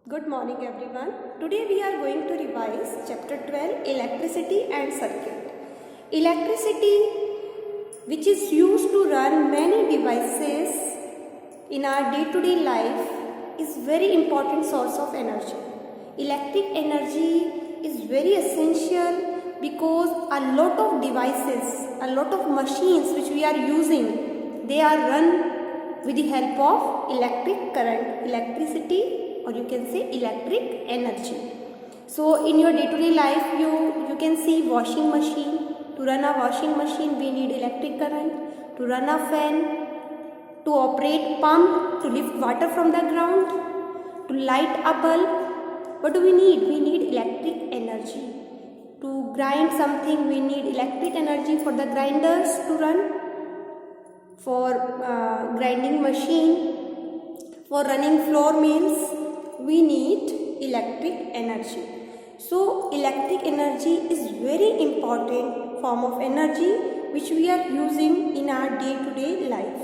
Good morning everyone. Today we are going to revise chapter 12 electricity and circuit. Electricity, which is used to run many devices in our day-to-day life, is very important source of energy. Electric energy is very essential because a lot of devices, a lot of machines which we are using, they are run with the help of electric current, electricity, or you can say electric energy. So in your day-to-day life you can see washing machine. To run a washing machine we need electric current. To run a fan, to operate pump, to lift water from the ground, to light a bulb, what do we need? We need electric energy. To grind something we need electric energy for the grinders to run, for grinding machine, for running floor mills we need electric energy. So electric energy is very important form of energy which we are using in our day-to-day life.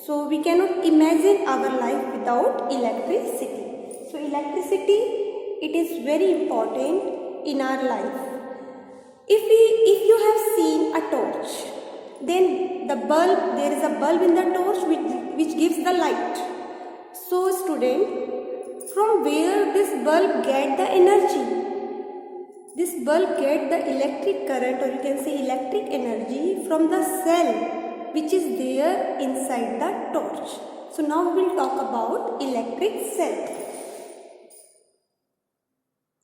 So we cannot imagine our life without electricity. So electricity, it is very important in our life. If you have seen a torch, then there is a bulb in the torch which gives the light. So student, from where this bulb get the energy? This bulb get the electric current, or you can say electric energy, from the cell which is there inside the torch. So now we will talk about electric cell.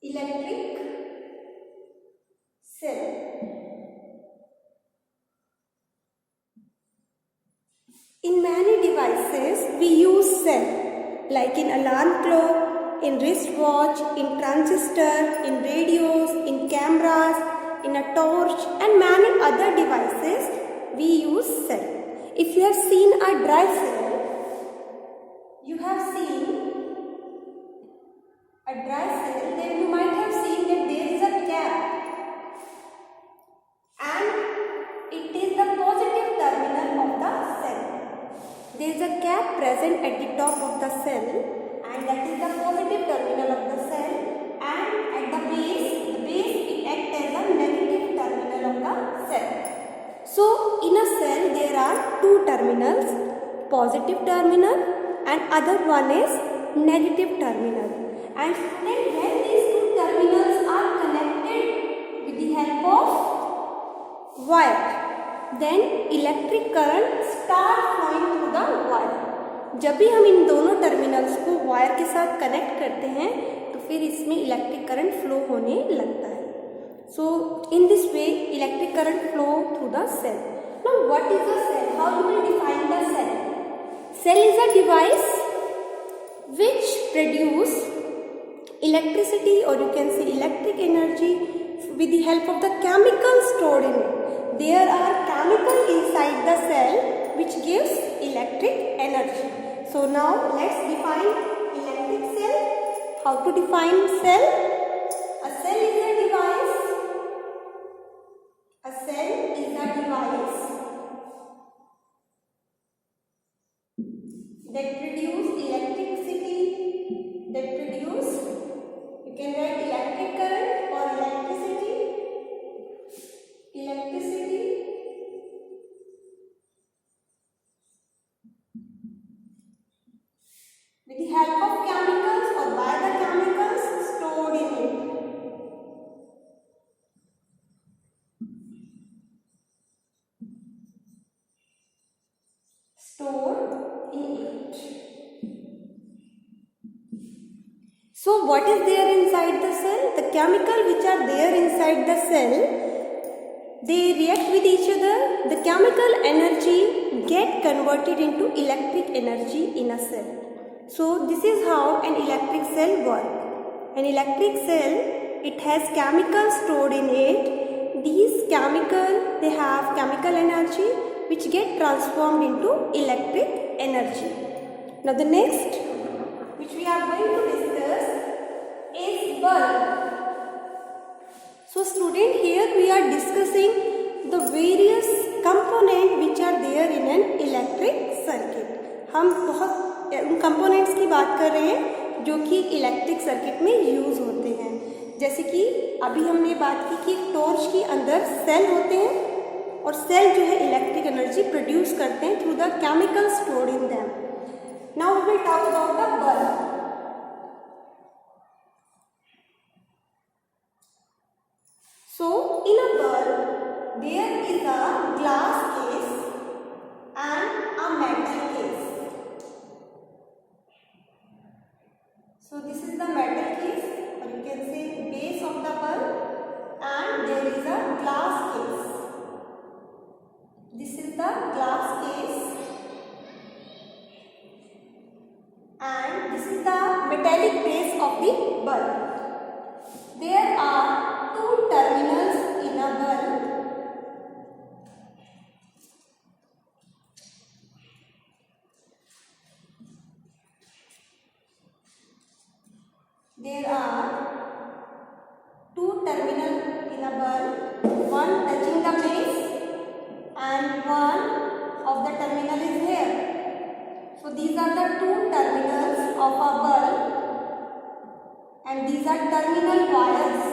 Electric cell. In many devices we use cell, like in alarm clock, in wristwatch, in transistor, in radios, in cameras, in a torch, and many other devices we use cell. If you have seen a dry cell, then you might have seen that there is a cap, and it is the positive terminal of the cell. There is a cap present at the top of the cell, and that is the positive terminal of the cell, and at the base it acts as a negative terminal of the cell. So in a cell there are two terminals, positive terminal and other one is negative terminal. And then when these two terminals are connected with the help of wire, then electric current start flowing through the wire. जब भी हम इन दोनों terminals को wire के साथ connect करते हैं तो फिर इसमें इलेक्ट्रिक करंट फ्लो होने लगता है. So in this way electric current flow through the cell. Now what is a cell? How do we define the cell? Cell is a device which produce electricity, or you can say electric energy, with the help of the chemicals stored in it. There are chemicals inside the cell which gives electric energy. So now let's define electric cell. How to define cell? A cell is a device. A cell is a device that produce electricity, you can write electric current or electricity with the help of chemicals or by the chemicals stored in it. So what is there inside the cell? The chemicals which are there inside the cell, they react with each other. The chemical energy get converted into electric energy in a cell. So this is how an electric cell works. An electric cell, it has chemicals stored in it. These chemicals, they have chemical energy which get transformed into electric energy. Now the next which we are going to discuss is bulb. So student, here we are discussing the various components which are there in an electric circuit. हम बहुत उन components की बात कर रहे हैं जो कि इलेक्ट्रिक सर्किट में यूज़ होते हैं। जैसे कि अभी हमने बात की कि टॉर्च के अंदर सेल होते हैं और सेल जो है इलेक्ट्रिक एनर्जी प्रोड्यूस करते हैं through the chemical stored in them. Now we will talk about the bulb. So in a bulb there is a glass case and a metal case. So this is the metal case, or you can say base of the bulb, and there is a glass case. This is the glass case and this is the metallic base of the bulb. There are two terminals in a bulb. There are two terminals in a bulb, one touching the base and one of the terminal is here. So these are the two terminals of a bulb and these are terminal wires.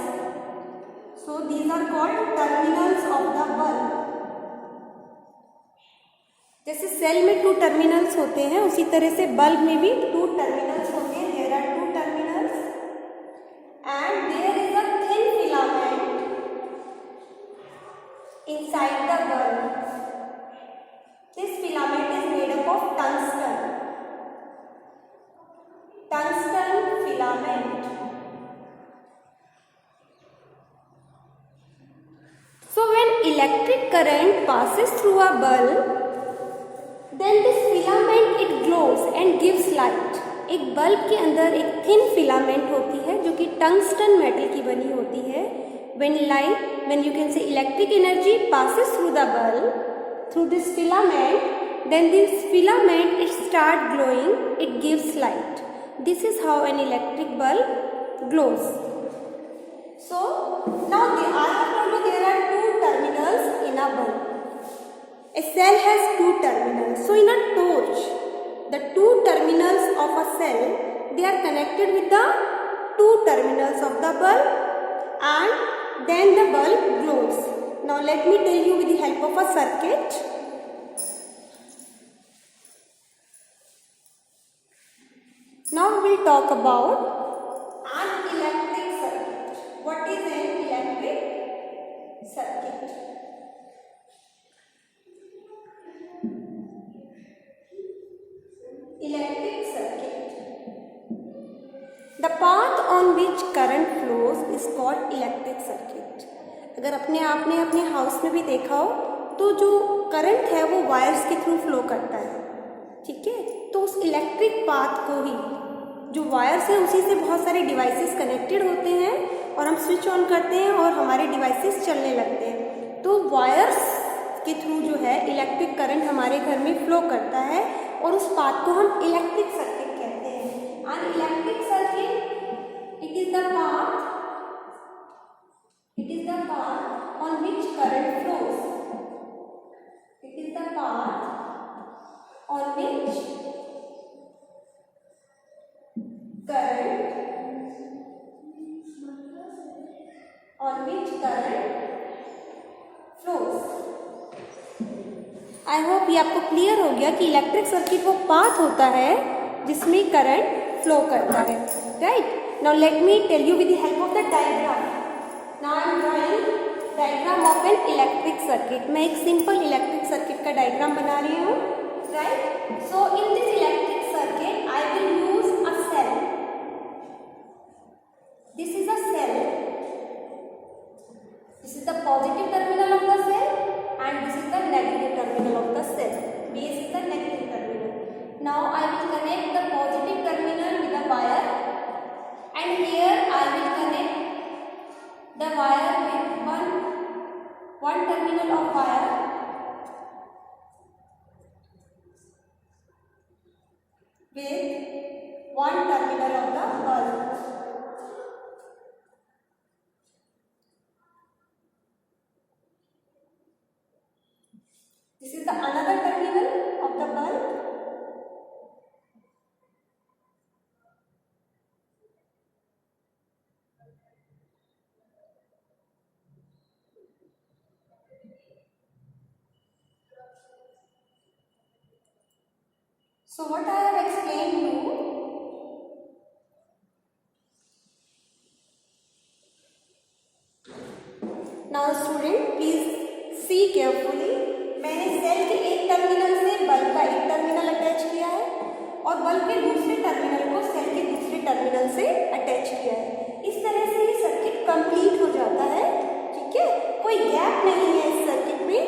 So these are called terminals of the bulb. जैसे cell में two terminals होते हैं उसी तरह से bulb में भी two terminals होते हैं। There are two terminals and there is a thin filament inside the bulb. This filament is made up of tungsten. Tungsten filament. So when electric current passes through a bulb, then this filament it glows and gives light. एक bulb के अंदर एक thin filament होती है जो कि tungsten metal की बनी होती है। when you can say electric energy passes through the bulb through this filament, then this filament it start glowing, it gives light. This is how an electric bulb glows. So now I have told you there are two terminals in a bulb. A cell has two terminals. So in a torch, the two terminals of a cell, they are connected with the two terminals of the bulb and then the bulb glows. Now let me tell you with the help of a circuit. Now we will talk about an electric circuit. What is an electric circuit? Electric circuit. The path on which current flows is called electric circuit. अगर अपने आपने अपने house में भी देखा हो तो जो करंट है वो वायर्स के थ्रू फ्लो करता है, ठीक है। तो उस इलेक्ट्रिक पाथ को ही जो वायर्स है उसी से बहुत सारे डिवाइसेस कनेक्टेड होते हैं और हम स्विच ऑन करते हैं और हमारे डिवाइसेस चलने लगते हैं। तो वायर्स के थ्रू जो है इलेक्ट्रिक करंट हमारे घर में फ्लो करता है और उस पाथ को हम इलेक्ट्रिक सर्किट कहते हैं। N electric circuit it is the path on which current flows. It is the path on which current flows. I hope ये आपको क्लियर हो गया कि इलेक्ट्रिक सर्किट वो पाथ होता है जिसमें करंट फ्लो करता है, right. Now let me tell you with the help of the diagram. Now I am drawing diagram of an electric circuit. मैं एक सिंपल इलेक्ट्रिक सर्किट का डायग्राम बना रही हूँ, right. So in this electric circuit I will use a cell. This is a cell. This is the positive terminal of the cell and this is the negative terminal of the cell. Base is the negative terminal. Now I will connect the positive terminal with the wire and here I will connect the wire with one terminal of wire with So what I have explained you, now student please see carefully. मैंने cell के एक terminal से bulb का एक terminal attach किया है और bulb के दूसरे टर्मिनल को सेल के दूसरे टर्मिनल से अटैच किया है। इस तरह से ये सर्किट कंप्लीट हो जाता है, ठीक है। कोई गैप नहीं है इस सर्किट में।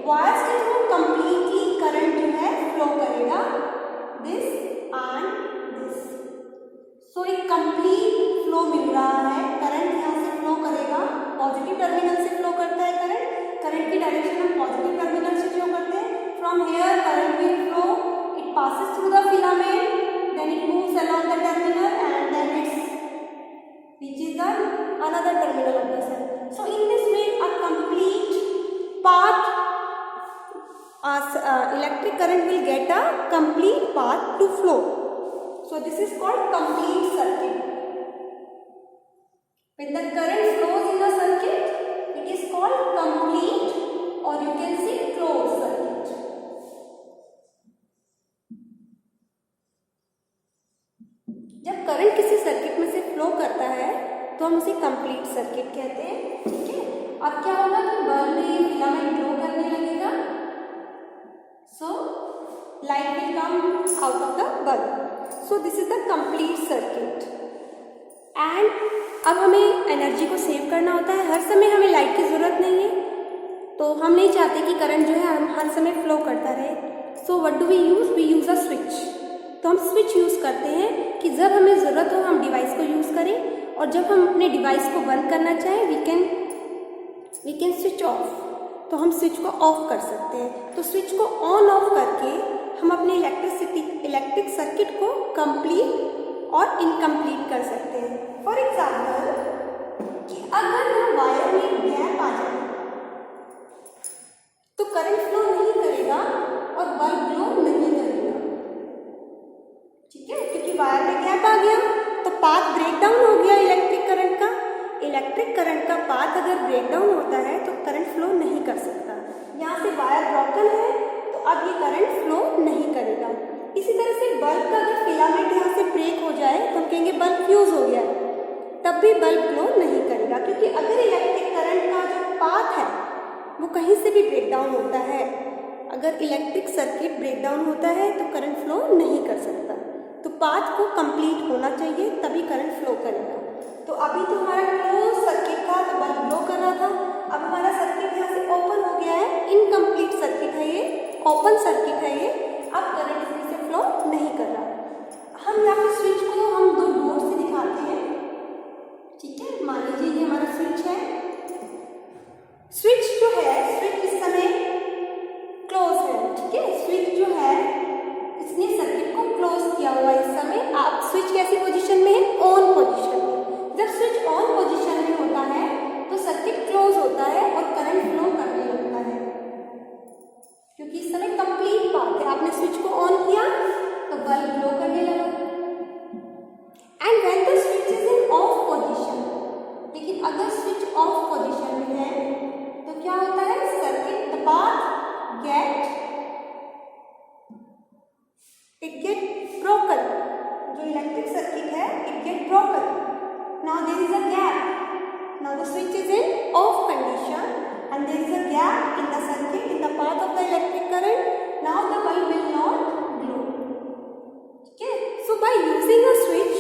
वायर्स के थ्रू कंप्लीटली करंट जो है फ्लो करेगा, दिस एंड दिस। सो एक कंप्लीट फ्लो मिल रहा है। करंट यहाँ से फ्लो करेगा, पॉजिटिव टर्मिनल से फ्लो करता है करंट की डायरेक्शन हम पॉजिटिव टर्मिनल से फ्लो करते हैं। From here current will flow, it passes through the filament, then it moves along the terminal and then its reaches the another terminal of the cell. So in this way a complete path, electric current will get a complete path to flow. So this is called complete circuit. When the current flows in the circuit, it is called complete, or you can say closed circuit. जब current किसी circuit में से flow करता है तो हम उसे complete circuit कहते हैं, ठीक है। अब क्या होगा कि बल्ब में ये फिलामेंट ग्लो करने लगेगा, so light will come out of the bulb. So this is the complete circuit. And अब हमें एनर्जी को सेव करना होता है। हर समय हमें लाइट की ज़रूरत नहीं है, तो हम नहीं चाहते कि करंट जो है हर समय फ्लो करता रहे। So what do we use a switch. तो हम स्विच यूज़ करते हैं कि जब हमें ज़रूरत हो हम डिवाइस को यूज़ करें, और जब हम अपने डिवाइस को बंद करना चाहें वी कैन स्विच ऑफ। तो हम स्विच को ऑफ कर सकते हैं। तो स्विच को ऑन ऑफ करके हम अपने इलेक्ट्रिक सर्किट को कंप्लीट और इनकम्प्लीट कर सकते हैं। फॉर एग्जाम्पल कि अगर हम वायर में गैप आ जाए तो करंट फ्लो नहीं करेगा और बल्ब ग्लो नहीं करेगा, ठीक है, क्योंकि वायर में गैप आ गया तो पाथ ब्रेक डाउन हो गया इलेक्ट्रिक करंट का। इलेक्ट्रिक करंट का पाथ अगर ब्रेक डाउन होता है तो करंट फ्लो नहीं कर सकता। यहाँ से वायर ब्रोकन है तो अब ये करंट फ्लो नहीं करेगा। इसी तरह से बल्ब का अगर फिलामेंट यहाँ से ब्रेक हो जाए तो हम कहेंगे बल्ब फ्यूज हो गया, तब भी बल्ब ग्लो नहीं करेगा, क्योंकि अगर इलेक्ट्रिक करंट का जो पाथ है वो कहीं से भी ब्रेक डाउन होता है, अगर इलेक्ट्रिक सर्किट ब्रेक डाउन होता है तो करंट फ्लो नहीं कर सकता। तो पाथ को कंप्लीट होना चाहिए तभी करंट फ्लो करेगा। तो अभी तो हमारा क्लोज सर्किट था तो बल्ब ग्लो कर रहा था, अब हमारा सर्किट यहाँ से ओपन हो गया है, इनकम्प्लीट सर्किट है ये, ओपन सर्किट है ये, अब करंट इसमें से फ्लो नहीं कर रहा। हम यहाँ पे स्विच को हम दो डॉट से दिखाते हैं, ठीक है। मान लीजिए ये हमारा स्विच है। स्विच जो है, स्विच इस समय क्लोज है, ठीक है। स्विच जो है इसने सर्किट को क्लोज किया हुआ है इस समय। आप स्विच कैसी पोजीशन में है? ऑन पोजीशन में। जब स्विच ऑन पोजीशन में होता है तो सर्किट क्लोज होता है और करंट फ्लो करने लगता है, क्योंकि इस समय कंप्लीट पाथ है। आपने स्विच को ऑन किया तो बल्ब ग्लो करने लगा। And when the switch is in of position, लेकिन अगर स्विच ऑफ पोजीशन में है तो क्या होता है? Circuit the path it get broken. जो इलेक्ट्रिक सर्किट है it get broken. Now there is a gap. Now the switch is in off condition and there is a gap in the circuit in the path of the electric current. Now the bulb will not glow. Okay. So by using a switch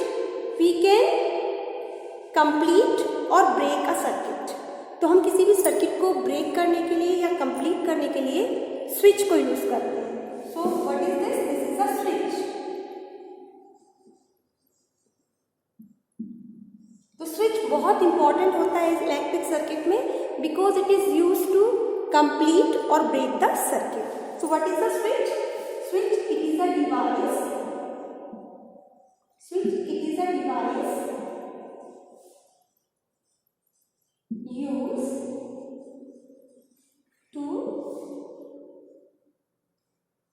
we can complete or break a circuit. तो हम किसी भी circuit को break करने के लिए या complete करने के लिए स्विच को यूज करते हैं। So what is this? This is a switch. तो स्विच बहुत इंपॉर्टेंट होता है इस इलेक्ट्रिक सर्किट में because it is use to complete और break the circuit. So what is the switch? Switch it is a device. Switch it is a device used to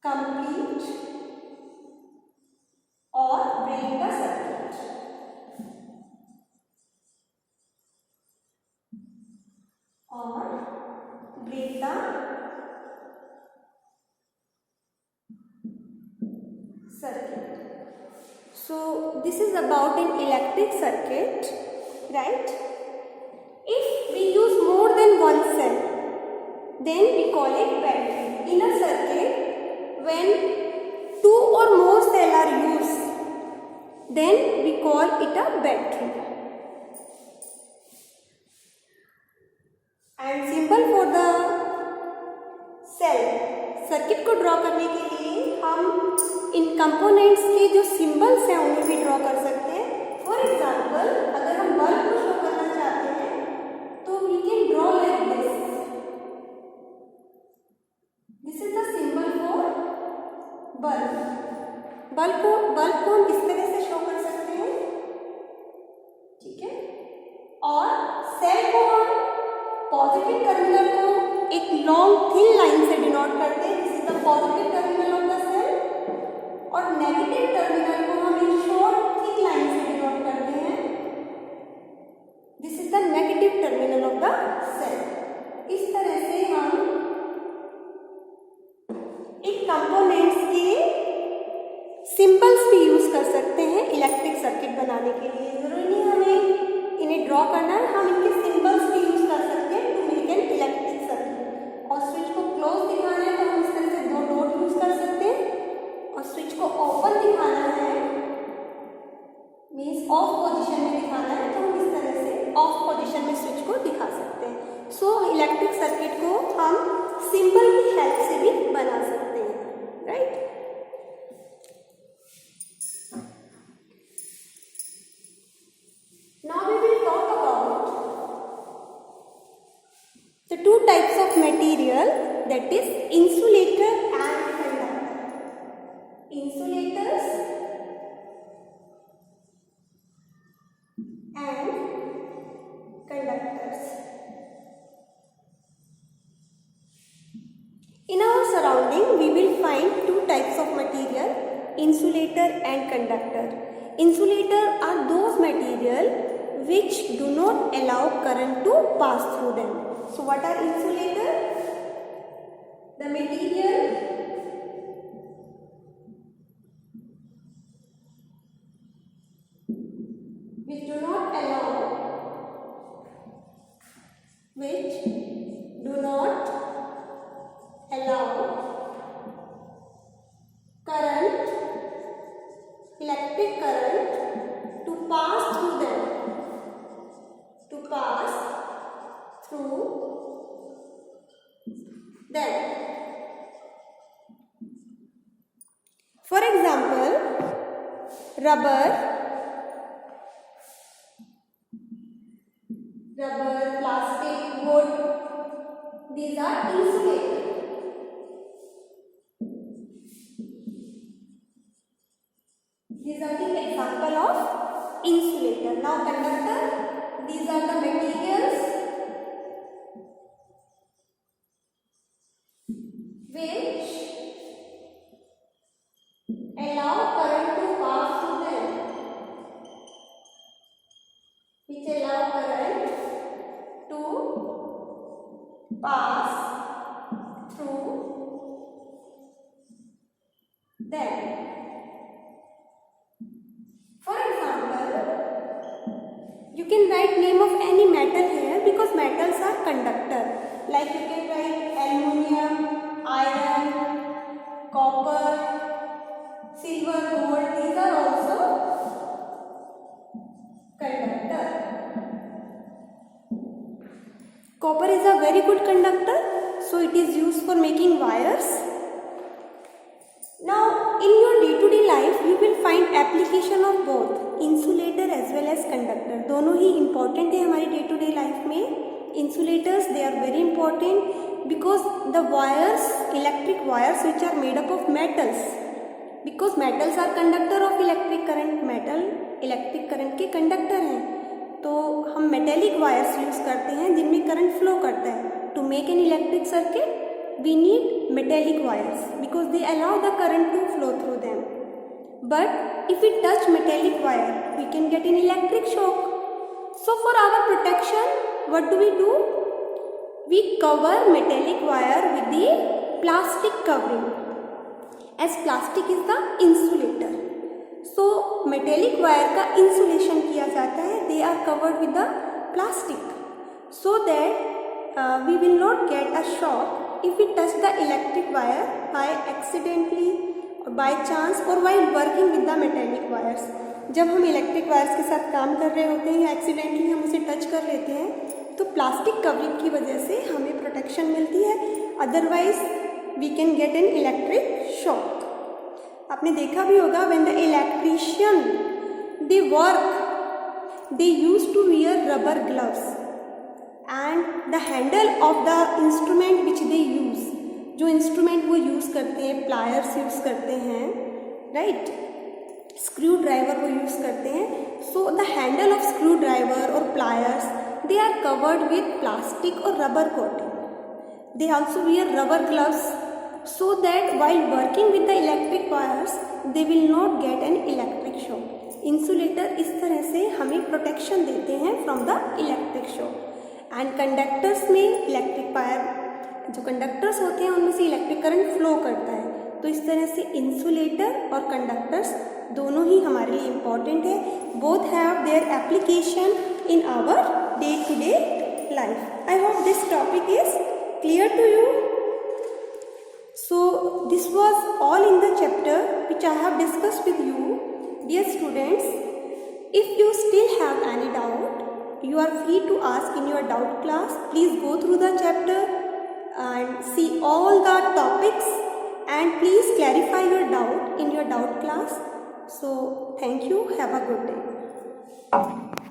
complete or break the circuit. Or break the circuit. this is about an electric circuit, right? If we use more than one cell, then we call it battery. In a circuit, when two or more cells are used, then we call it a battery. And symbol for the cell, circuit को draw करने के लिए हम इन components के जो symbols हैं उन्हें भी ड्रॉ कर सकते हैं. फॉर एग्जाम्पल, अगर हम बल्ब को शो करना चाहते हैं तो we can draw like this. This is the symbol for bulb. Bulb को हम इस तरह से शो कर सकते हैं, ठीक है. और सेल को हम पॉजिटिव टर्मिनल को एक लॉन्ग थिन लाइन से डिनोट करते हैं. This is the positive terminal of the cell. और नेगेटिव टर्मिनल को हम एक शॉर्ट थिक लाइन से डिनोट करते हैं. This is the negative terminal of the cell. इस तरह से हम एक कंपोनेंट्स के सिंबल्स भी यूज कर सकते हैं इलेक्ट्रिक सर्किट बनाने के लिए. जरूरी नहीं हमें इन्हें ड्रॉ करना है, हम इनके सिंबल्स भी यूज कर सकते हैं to make an electric circuit. और स्विच को क्लोज दिखाना है तो हम इस तरह से दो डॉट यूज कर सकते हैं. और स्विच को ओपन दिखाना है, मीन्स ऑफ पोजीशन में दिखाना है, तो हम इस तरह से ऑफ पोजीशन में स्विच को दिखा सकते हैं. सो इलेक्ट्रिक सर्किट को हम सिंबल की हेल्प से भी बना सकते हैं, right. Now we will talk about the two types of material, that is insulator and conductor. Insulators and conductors. In our surrounding, we will find two types of material, insulator and conductor. Insulator are those material which do not allow current to pass through them. So what are insulator? The material which do not allow current, electric current to pass through them, For example, rubber, plastic, wood, these are insulator. These are the example of insulator. Now conductor, these are the materials which allow current to pass through them. Which allow current to pass through them. For example, you can write name of any metal here because metals are conductor. Like you can write aluminium, iron, copper, silver, gold. These are also conductor. Copper is a very good conductor, so it is used for making wires. Now, in your day-to-day life, you will find application of both insulator as well as conductor. दोनों ही important है हमारी day-to-day life में. Insulators, they are very important because the wires, electric wires, which are made up of metals. Because metals are conductor of electric current. Metal electric current के conductor हैं. तो हम metallic wires use करते हैं जिनमें current flow करता है. To make an electric circuit, we need metallic wires because they allow the current to flow through them. But if we touch metallic wire, we can get an electric shock. So for our protection, what do? We cover metallic wire with the plastic covering, as plastic is the insulator. So metallic wire का insulation किया जाता है, they are covered with the plastic so that we will not get a shock if we touch the electric wire by accidentally or by chance or while working with the metallic wires. जब हम electric wires के साथ काम कर रहे होते हैं या एक्सीडेंटली हम उसे टच कर लेते हैं तो प्लास्टिक कवरिंग की वजह से हमें प्रोटेक्शन मिलती है, otherwise we can get an electric shock. आपने देखा भी होगा when the electrician they work they use to wear rubber gloves and the handle of the instrument which they use, जो इंस्ट्रूमेंट वो यूज़ करते हैं, प्लायर्स यूज़ करते हैं, राइट, स्क्रू ड्राइवर वो यूज़ करते हैं. So the handle of screwdriver और pliers they are covered with plastic और rubber coating. They also wear rubber gloves so that while working with the electric wires they will not gate an electric shock. Insulator इस तरह से हमें protection देते हैं from the electric shock. And conductors में electric wire, जो conductors होते हैं उनमें से इलेक्ट्रिक करंट फ्लो करता है. तो इस तरह से इंसुलेटर और कंडक्टर्स दोनों ही हमारे लिए इम्पॉर्टेंट है. Both have their application in our day to day life. I hope this topic is clear to you. So this was all in the chapter which I have discussed with you. Dear students, if you still have any doubt, you are free to ask in your doubt class. Please go through the chapter and see all the topics and please clarify your doubt in your doubt class. So thank you. Have a good day.